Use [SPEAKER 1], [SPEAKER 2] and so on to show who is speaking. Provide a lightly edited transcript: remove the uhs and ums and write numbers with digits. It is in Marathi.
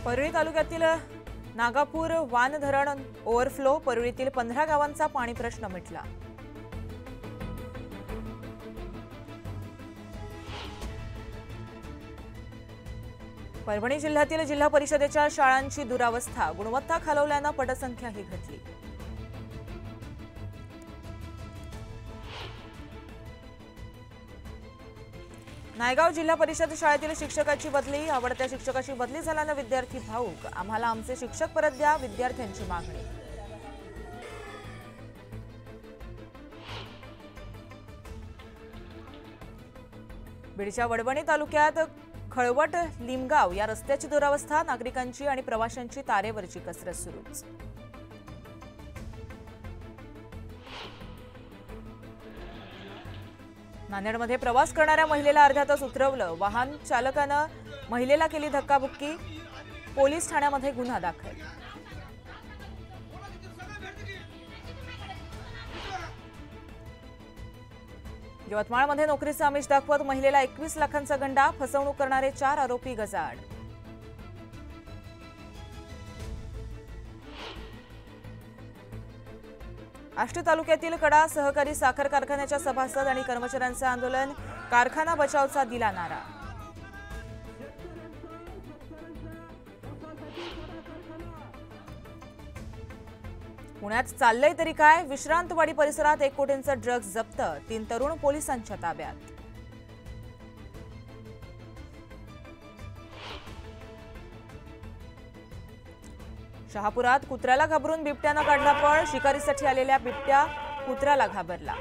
[SPEAKER 1] परळी तालुक्यातील नागापूर वान धरण ओव्हरफ्लो, परळीतील 15 गावांचा पाणी प्रश्न मिटला। परभणी जिल्ह्यातील जिल्हा परिषदेच्या शाळांची दुरावस्था, गुणवत्ता खालवल्याने पटसंख्याही घटली। नायगाव जिल्हा परिषद शाळेतील शिक्षकाची बदली, आवडत्या शिक्षकाची बदली झाल्याने विद्यार्थी भाऊक, आम्हाला आमचे शिक्षक परत द्या, विद्यार्थ्यांची मागणी। बीडच्या वडवणी तालुक्यात खळवट लिमगाव या रस्त्याची दुरावस्था, नागरिकांची आणि प्रवाशांची तारेवरची कसरत सुरूच। नांदेडमध्ये प्रवास करणाऱ्या महिलेला अर्ध्या तास उतरवलं, वाहन चालकानं महिलेला केली धक्काबुक्की, पोलीस ठाण्यामध्ये गुन्हा दाखल। यवतमाळमध्ये नोकरीचं आमिष दाखवत महिलेला 21 लाखांचा गंडा, फसवणूक करणारे 4 आरोपी गजाआड। आष्टी तालुक्यातील कडा सहकारी साखर कारखान्याच्या सभासद आणि कर्मचाऱ्यांचे आंदोलन, कारखाना बचावचा दिला नारा। पुण्यात चाललंय तरी काय, विश्रांतवाडी परिसरात 1 कोटींचा ड्रग्ज जप्त, 3 तरुण पोलिसांच्या ताब्यात। शहापुरात कुत्र्याला घाबरून बिबट्यानं काढला पळ, शिकारीसाठी आलेल्या बिबट्या कुत्र्याला घाबरला।